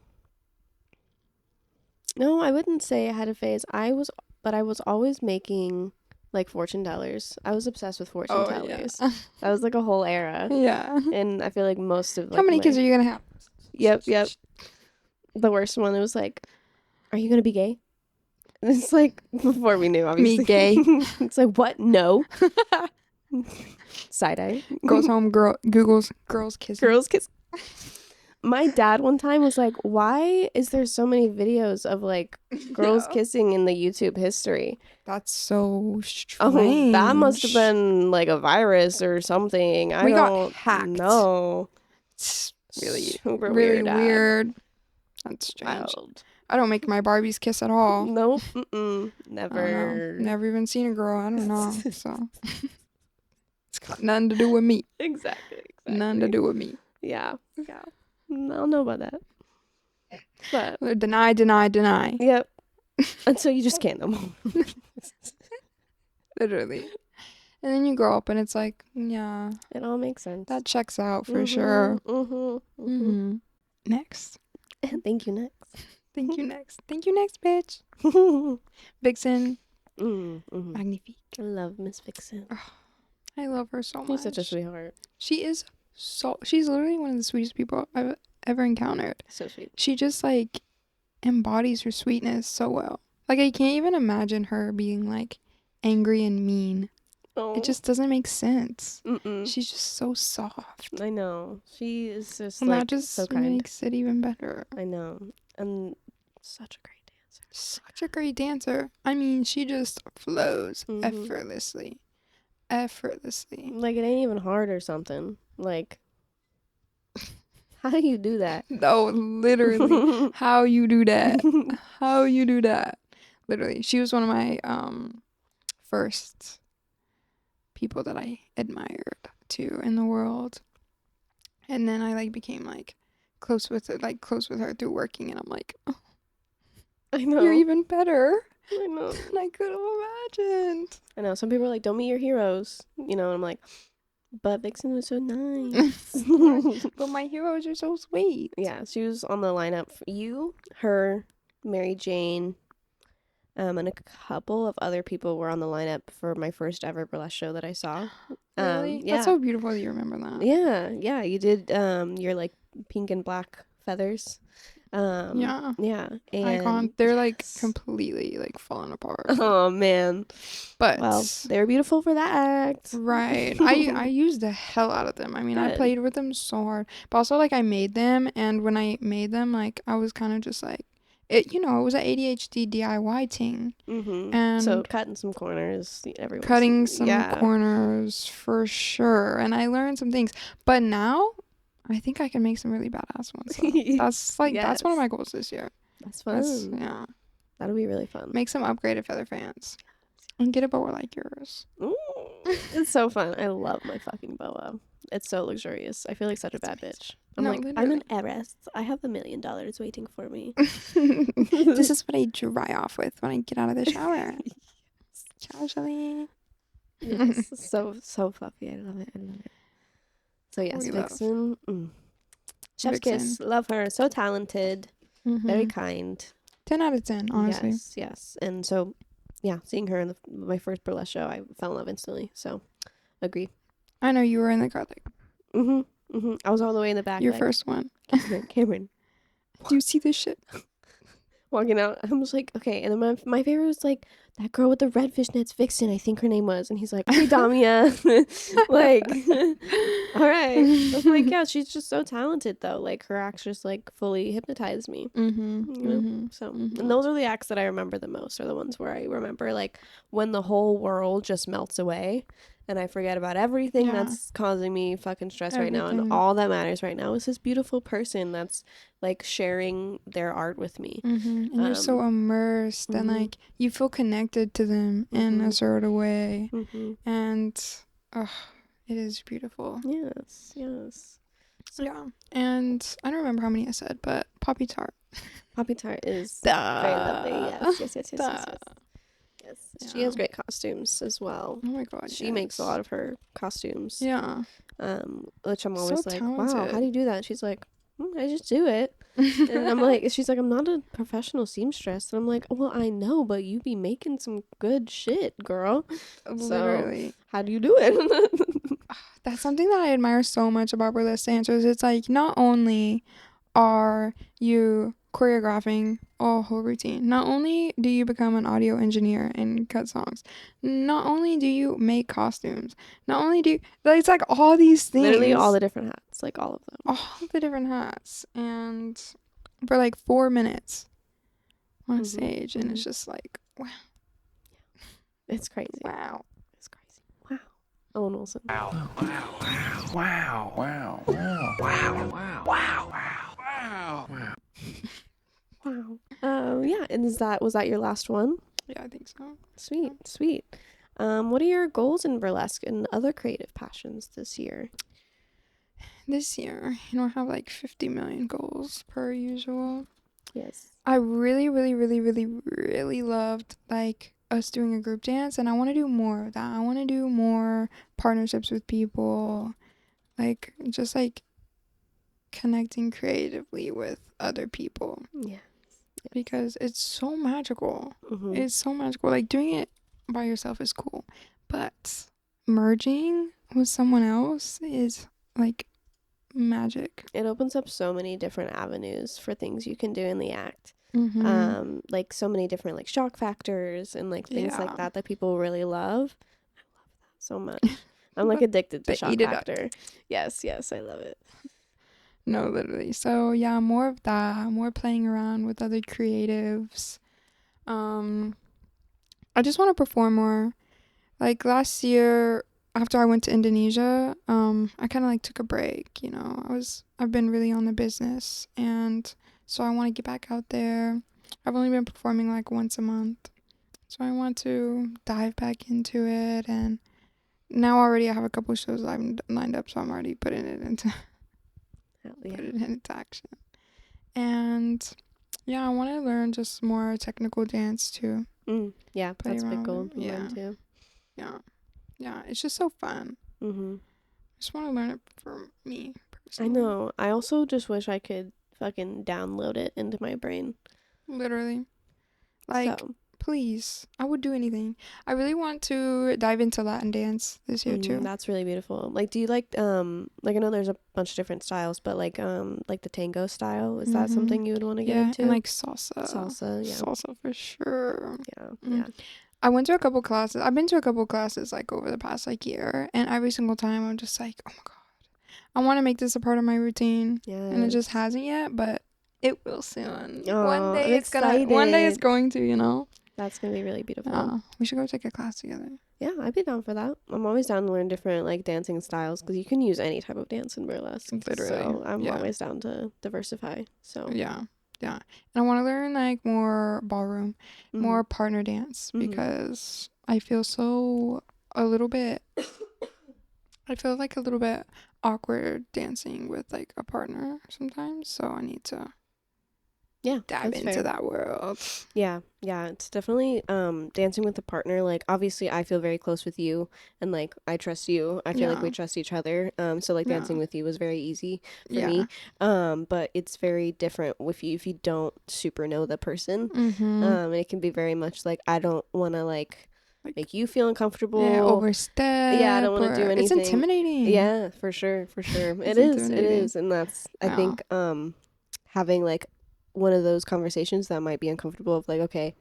I wouldn't say I had a phase. But I was always making like fortune tellers. I was obsessed with fortune tellers. Yeah. That was like a whole era. Yeah. And I feel like most of like How many kids are you going to have? Yep. The worst one, it was like, are you gonna be gay? And it's like before we knew, obviously. Me gay. It's like, what? No. Side eye. Goes home, Googles girls kissing. Girls kiss. My dad one time was like, why is there so many videos of like girls kissing in the YouTube history? That's so strange. Oh, that must have been like a virus or something. We I got don't hacked. know. It's really, Super really weird. Dad. weird. That's strange. Wild. I don't make my Barbies kiss at all. Nope. I don't Never. know. Never even seen a girl. I don't know. So it's got nothing to do with me. Exactly. Nothing to do with me. Yeah. I don't know about that. But Deny. yep. Until you just can't no more. Literally. And then you grow up and it's like, yeah, It all makes sense. that checks out for sure. Next. Thank you, next. Thank you next. Thank you next, bitch. Vixen. Magnifique. I love Miss Vixen. I love her so much. She's such a sweetheart. She's literally one of the sweetest people I've ever encountered. So sweet. She just like embodies her sweetness so well. Like I can't even imagine her being like angry and mean. Oh. It just doesn't make sense. Mm-mm. She's just so soft. I know. She is just And like that just so kind. makes it even better. I know. And such a great dancer. Such a great dancer. I mean, she just flows effortlessly. Like it ain't even hard or something. Like how do you do that? No, literally. How you do that. How you do that. Literally. She was one of my first people that I admired too in the world. And then I like became like close with her through working, and I'm like, oh, I know. you're even better I know. than I could have imagined. I know. Some people are like, don't meet your heroes. You know, and I'm like, but Vixen was so nice. But my heroes are so sweet. Yeah, she was on the lineup for you, her, Mary Jane, and a couple of other people were on the lineup for my first ever burlesque show that I saw. Really? Yeah. That's so beautiful that you remember that. Yeah, you did your like pink and black feathers. Yeah. Yeah. And Icon. They're like completely like falling apart. oh man. But Well, they were beautiful for that act. right. I used the hell out of them. I mean, I Good. played with them so hard. But also like I made them, and when I made them, like I was kind of just like it was an ADHD DIY thing. And So cutting some corners, everyone. cutting some corners for sure. And I learned some things. But now I think I can make some really badass ones. So that's like that's one of my goals this year. That's fun. Yeah. That'll be really fun. Make some upgraded feather fans. And get a boa like yours. Ooh, it's so fun. I love my fucking boa. It's so luxurious. I feel like such a bad bitch. I'm No, like, literally. I'm an heiress. I have $1 million waiting for me. This is what I dry off with when I get out of the shower. Casually. Yes, so fluffy. I love it. So yes, We love Vixen. Chef's kiss. Love her. So talented. Very kind. 10 out of 10, honestly. Yes. And so, yeah, seeing her in my first burlesque show, I fell in love instantly. So, agree. I know you were in the crowd like I was all the way in the back. your like, first one. Cameron. Do you see this shit? Walking out, I was like, okay. And then my favorite was like that girl with the red fishnets, Vixen, I think her name was. And he's like, okay, Damia. Like, all right. I was like, yeah, she's just so talented though. Like her acts just like fully hypnotized me. So, and those are the acts that I remember the most, are the ones where I remember like when the whole world just melts away and I forget about everything that's causing me fucking stress right now, and all that matters right now is this beautiful person that's like sharing their art with me. And you're so immersed and like you feel connected to them in a sort of way. And It is beautiful. Yes. Yeah. And I don't remember how many I said, but Poppy Tart. Poppy Tart is Duh. very lovely. Yes. Duh. Yes. She has great costumes as well. Oh my god. She makes a yes. lot of her costumes. Yeah. Which I'm So always like, wow, talented. how do you do that? She's like, I just do it. And I'm like, she's like, I'm not a professional seamstress. And I'm like, well, I know, but you be making some good shit, girl. Literally. So, how do you do it? That's something that I admire so much about burlesque dancers. It's like, not only are you choreographing a whole routine, not only do you become an audio engineer and cut songs, not only do you make costumes, not only do you, it's like all these things. Literally all the different hats, like all of them. All the different hats. And for like 4 minutes on stage. And it's just like, wow. It's crazy. Wow. It's crazy. Wow. Owen Wilson. Wow. Wow. Yeah. And was that your last one? Yeah, I think so. Sweet. What are your goals in burlesque and other creative passions this year? This year, I have like 50 million goals per usual. Yes. I really, really, really, really, really loved like us doing a group dance, and I want to do more of that. I want to do more partnerships with people, like just like connecting creatively with other people. Yeah. Because it's so magical. Mm-hmm. It's so magical. Like doing it by yourself is cool, but merging with someone else is like magic. It opens up so many different avenues for things you can do in the act. Like so many different like shock factors and like things like that people really love. I love that so much. I'm like addicted to shock factor. Yes, I love it. No, literally. So yeah, more of that, more playing around with other creatives. I just want to perform more. Like last year after I went to Indonesia, I kind of like took a break, I've been really on the business, and so I want to get back out there. I've only been performing like once a month. So I want to dive back into it, and now already I have a couple shows lined up, so I'm already putting it into action. And yeah, I want to learn just more technical dance too. Yeah, that's a big goal of mine too. Yeah, it's just so fun. I just want to learn it for me personally. I know. I also just wish I could fucking download it into my brain. Literally. Like, please. I would do anything. I really want to dive into Latin dance this year too. That's really beautiful. Like, do you like I know there's a bunch of different styles, but like the tango style, is that something you would want to get into? And like salsa. Yeah. Salsa for sure. Yeah. I went to a couple classes. I've been to a couple classes like over the past like year, and every single time I'm just like, oh my god, I want to make this a part of my routine. Yeah. And it just hasn't yet, but it will soon. One day it's going to, That's gonna be really beautiful. We should go take a class together. Yeah, I'd be down for that. I'm always down to learn different like dancing styles, because you can use any type of dance in burlesque. Literally. So I'm always down to diversify. So yeah. And I want to learn like more ballroom, more partner dance, because I feel a little bit awkward dancing with like a partner sometimes. So I need to dive into that world. Yeah, it's definitely dancing with a partner. Like obviously I feel very close with you, and like I trust you. I feel like we trust each other. So like dancing with you was very easy for me. But it's very different with you if you don't super know the person. And it can be very much like, I don't want to like make you feel uncomfortable. Yeah, overstep. Yeah, I don't want to do anything. It's intimidating. Yeah, for sure. It is. And that's, I think, having like one of those conversations that might be uncomfortable of like, okay,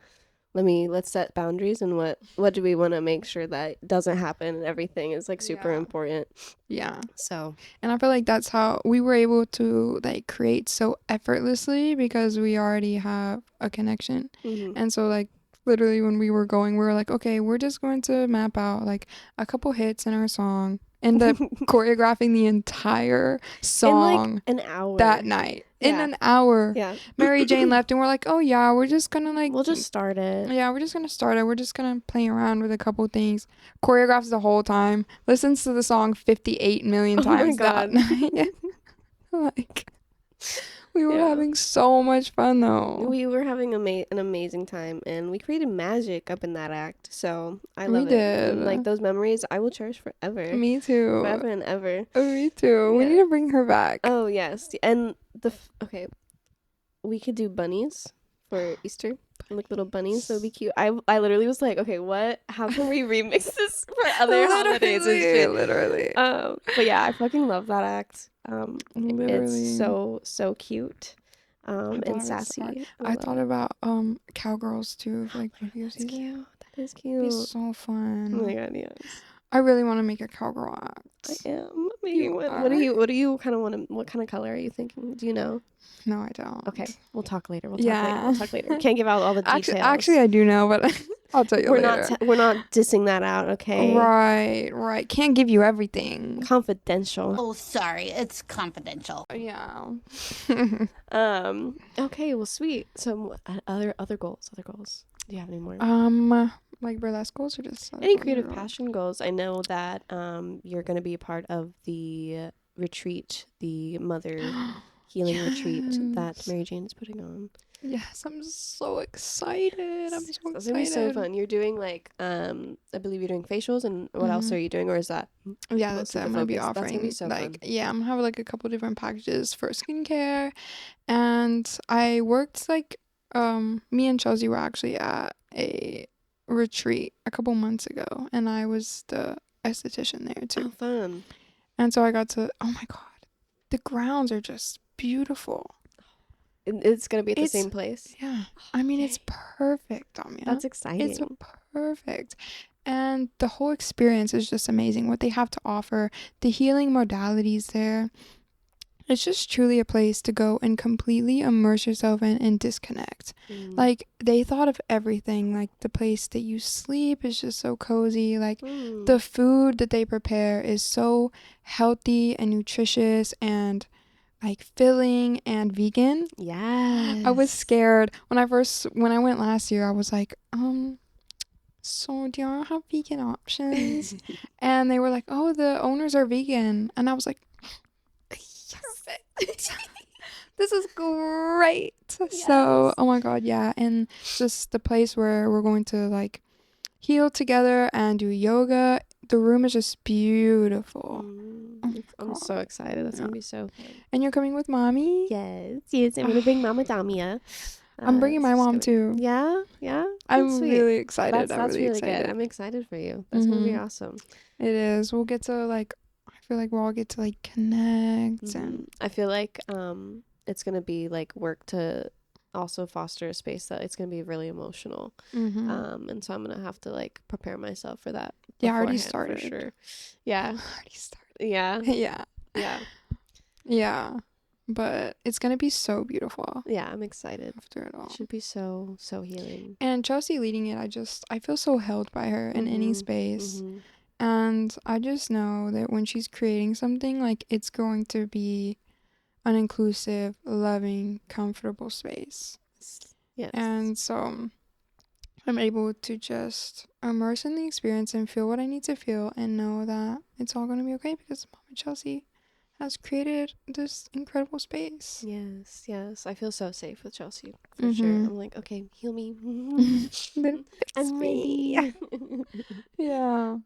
let's set boundaries, and what do we want to make sure that doesn't happen, and everything is like super important. Yeah. So, and I feel like that's how we were able to like create so effortlessly, because we already have a connection. And so like literally when we were going, we were like, okay, we're just going to map out like a couple hits in our song, end up choreographing the entire In song like an hour. that night. In Yeah. an hour. Yeah. Mary Jane left and we're like, oh yeah, we're just gonna like We'll just start it. yeah, we're just gonna start it. We're just gonna play around with a couple things. Choreographs the whole time. Listens to the song 58 million Oh my times that God. night. Like, we were Yeah. having so much fun though. We were having an amazing time, and we created magic up in that act. So I We love it. did. And, like, those memories, I will cherish forever. Me too. Forever and ever. Me too. We Yeah. need to bring her back. Oh yes, and okay, we could do bunnies for Easter, like little bunnies. That would be cute. I literally was like, okay, what? How can we remix this for other holidays and shit? Literally. But yeah, I fucking love that act. Literally. It's so cute, and sassy. I thought about cowgirls too, like previous That's season. cute. That is It'd cute. be so fun. Oh my God, yes. I really want to make a cowgirl act. I am making one. What do you kind of want to? What kind of color are you thinking? Do you know? No, I don't. Okay, we'll talk later. We'll Yeah. talk later. Can't give out all the details. Actually, I do know, but I'll tell you we're later. we're not dissing that out. Okay. Right. Can't give you everything. Confidential. Oh, sorry, it's confidential. Yeah. Okay. Well, sweet. So other goals. Do you have any more? Like burlesque goals or just Any creative passion goals? I know that you're going to be a part of the retreat, the mother healing retreat that Mary Jane is putting on. Yes, I'm so excited. I'm so excited. It's gonna be so fun. You're doing like I believe you're doing facials, and what else are you doing, or is that? Yeah, that's it. the I'm gonna be focus? That's offering gonna be so like fun. yeah, I'm gonna have like a couple different packages for skincare, and I worked like me and Chelsea were actually at a retreat a couple months ago, and I was the esthetician there Oh, too, fun. and so I got to oh my god, the grounds are just beautiful. It's gonna be at the It's- same place. Yeah, I mean it's perfect, Damia. That's exciting. It's perfect. And the whole experience is just amazing. What they have to offer, the healing modalities there. It's just truly a place to go and completely immerse yourself in and disconnect. Like, they thought of everything. Like, the place that you sleep is just so cozy. Like, the food that they prepare is so healthy and nutritious and like filling and vegan. Yes. I was scared when I went last year. I was like, so do y'all have vegan options? And they were like, oh, the owners are vegan. And I was like, perfect. This is great. So, oh my God, yeah. And just the place where we're going to like heal together and do yoga. The room is just beautiful. I'm so excited. That's gonna be so fun. And you're coming with mommy? Yes. I'm gonna bring Mama Damia. I'm bringing my mom too. Yeah. I'm Sweet. really excited. That's I'm really really excited. good. I'm excited for you. That's gonna be awesome. It is. We'll get to like, I feel like we'll all get to like connect and I feel like it's gonna be like work to also foster a space that it's gonna be really emotional. And so I'm gonna have to like prepare myself for that. Yeah, I already beforehand, started. for sure. Yeah. already started. Yeah. Yeah. Yeah. But it's gonna be so beautiful Yeah. I'm excited. after it all. It should be so healing. And Chelsea leading it, I feel so held by her in any space. And I just know that when she's creating something, like it's going to be an inclusive, loving, comfortable space. Yes. And so I'm able to just immerse in the experience and feel what I need to feel and know that it's all going to be okay because Mama Chelsea has created this incredible space. Yes. I feel so safe with Chelsea for sure. I'm like, okay, heal me. Then I'm ready. Yeah.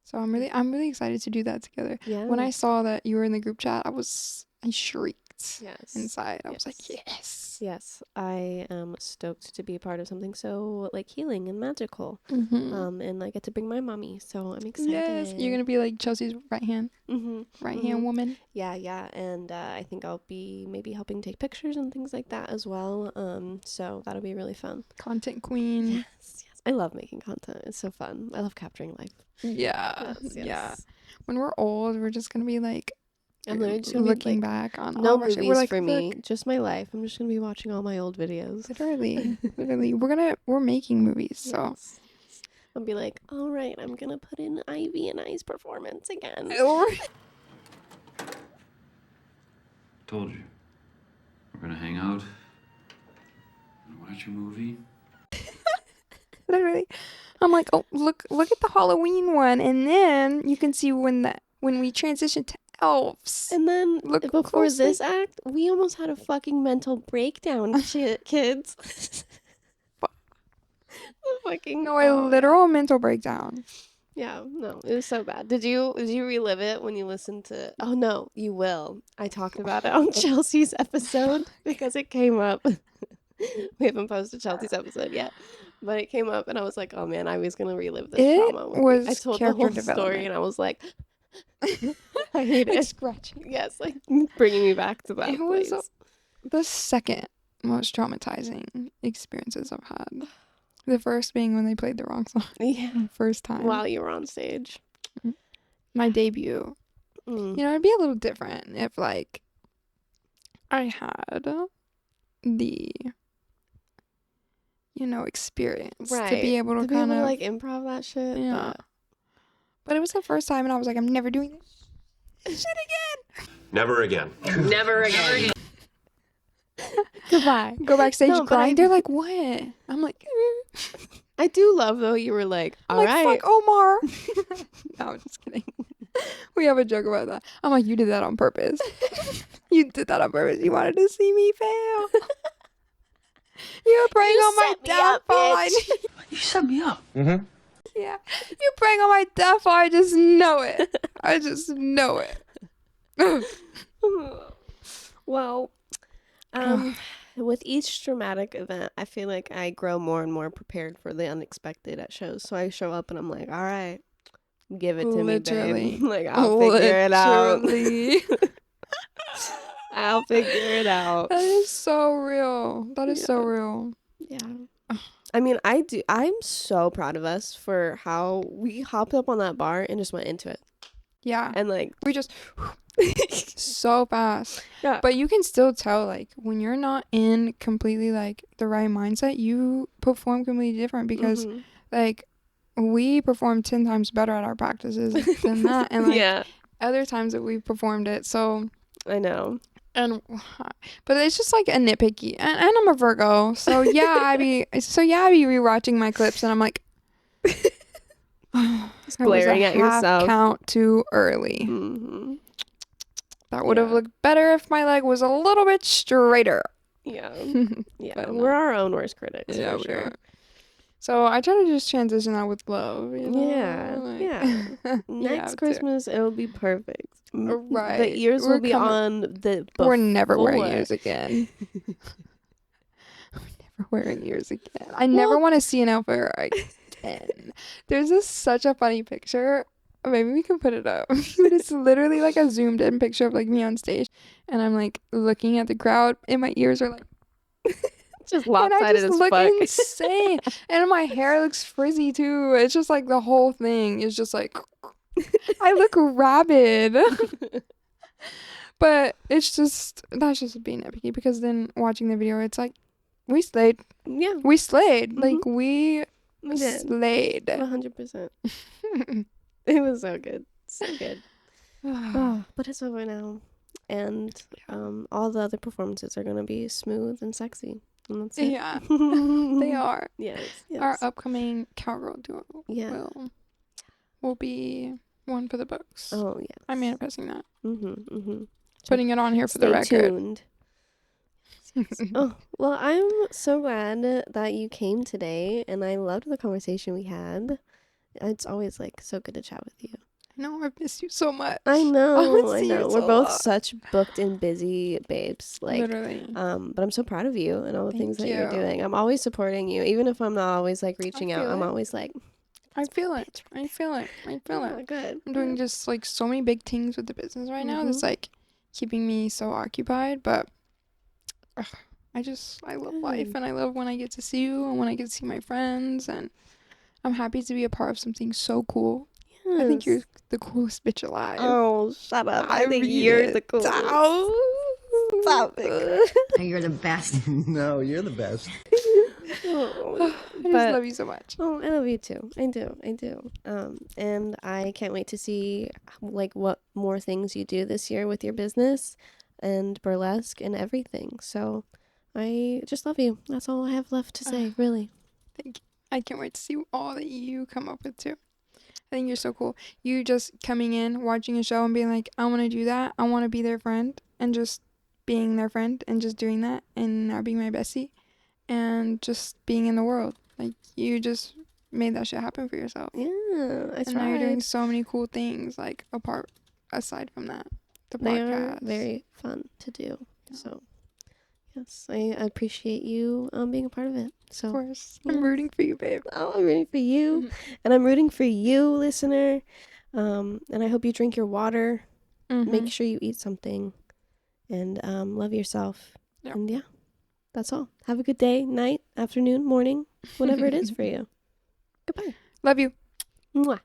So I'm really excited to do that together. Yeah. When I saw that you were in the group chat, I shrieked Yes. inside. I was like, yes. Yes, I am stoked to be a part of something so like healing and magical. And I get to bring my mommy, so I'm excited. Yes, you're gonna be like Chelsea's right hand woman. Yeah, and I think I'll be maybe helping take pictures and things like that as well. So that'll be really fun. Content queen. Yes, I love making content. It's so fun. I love capturing life. Yeah. When we're old, we're just gonna be like, I'm literally just gonna be, looking like, back on no all of our shit. movies We're like, for me, look, just my life. I'm just gonna be watching all my old videos. literally, we're making movies. So Yes. I'll be like, all right, I'm gonna put in Ivy and I's performance again. Told you. We're gonna hang out and watch a movie. Literally, I'm like, oh, look at the Halloween one, and then you can see when we transition to elves. And then Look before closely. this act, we almost had a fucking mental breakdown, kids. Fucking No, a literal mental breakdown. Yeah, no, it was so bad. Did you relive it when you listened to? Oh no, you will. I talked about it on Chelsea's episode because it came up. We haven't posted Chelsea's episode yet, but it came up, and I was like, "Oh man, I was gonna relive this It trauma." was I told the character whole development. story, and I was like, "I hate Like it." scratching. Yes, like bringing me back to that It place. was the second most traumatizing experiences I've had. The first being when they played the wrong song. Yeah, First time. while you were on stage. My debut. Mm. You know, it'd be a little different if, like, I had the, experience Right. to be able to to be kind able of, to like improv that shit. yeah. But it was the first time, and I was like, I'm never doing this shit again. Never again. Never again. Goodbye. Go backstage No, but crying. They're like, what? I'm like, I do love though. You were like, I'm all like, right. fuck Omar. No, I'm just kidding. We have a joke about that. I'm like, you did that on purpose. You did that on purpose. You wanted to see me fail. You were preying on my set me up, downfall. bitch. You set me up. Yeah. You preying on my downfall. I just know it. I just know it. Well, with each dramatic event, I feel like I grow more and more prepared for the unexpected at shows. So I show up and I'm like, all right, give it to Literally. me, babe. Like, I'll figure it out. Literally. I'll figure it out. That is so real. That is so real. Yeah. I mean, I'm so proud of us for how we hopped up on that bar and just went into it. Yeah. And like, We just so fast. yeah. But you can still tell, like, when you're not in completely, like, the right mindset, you perform completely different because, Mhm. like, we perform 10 times better at our practices than that. And, like, Yeah, other times that we've performed it. So, I know. and, but it's just, like, a nitpicky. And I'm a Virgo. So, yeah, I be rewatching my clips and I'm like, Just glaring at yourself. Count too early. Mm-hmm. That would have looked better if my leg was a little bit straighter. Yeah. Yeah. But We're our own worst critics. Yeah, for we sure. are. So I try to just transition that with love. You know? Yeah. Like- Yeah. You have Next to. Christmas, it'll be perfect. Right. The ears We're will be coming- on the We're never wearing before. ears again. We're never wearing ears again. I never want to see an elf wear again. There's such a funny picture. Maybe we can put it up. But it's literally like a zoomed in picture of like me on stage. And I'm like looking at the crowd and my ears are like, Just and I lopsided just as look fuck. insane. And my hair looks frizzy too. It's just like the whole thing is just like, I look rabid. But it's just, that's just being nitpicky because then watching the video, it's like, we slayed. Yeah. We slayed. Mhm. Like, we We did. slayed. 100%. It was so good. So good. But it's over now. And all the other performances are going to be smooth and sexy. And that's it. Yeah, they are. Yes. Our upcoming cowgirl duo Yeah. will be one for the books. Oh, yeah. I'm manifesting that. Mm-hmm. Putting it on here for the Stay record. tuned. Oh, well, I'm so glad that you came today, and I loved the conversation we had. It's always like so good to chat with you. I know, I've missed you so much. I know. see you We're so both lot. such booked and busy babes. Like, Literally. but I'm so proud of you and all the things that Thank you're you. doing. I'm always supporting you, even if I'm not always like reaching out. feel I'm it. always like, I feel it. I feel it. I feel yeah, it. good. I'm doing just like so many big things with the business right now that's like keeping me so occupied. But I love life and I love when I get to see you and when I get to see my friends. And I'm happy to be a part of something so cool. I think you're the coolest bitch alive. Oh, shut up! I think read you're it. the coolest. Oh, Stop it. You're the best. No, you're the best. Oh, I just love you so much. Oh, I love you too. I do. And I can't wait to see like what more things you do this year with your business and burlesque and everything. So I just love you. That's all I have left to say, really. Thank you. I can't wait to see all that you come up with too. I think you're so cool. You just coming in, watching a show and being like, I want to do that. I want to be their friend, and just being their friend and just doing that and now being my bestie and just being in the world. Like, you just made that shit happen for yourself. Yeah, I And now you're doing tried. so many cool things, like, aside from that. The They podcast. are very fun to do. So yes, I appreciate you being a part of it. So Of course. I'm rooting for you, babe. oh, I'm rooting for you, and I'm rooting for you, listener. And I hope you drink your water. Make sure you eat something, and love yourself. Yeah. And yeah, that's all. Have a good day, night, afternoon, morning, whatever it is for you. Goodbye. Love you. Mwah.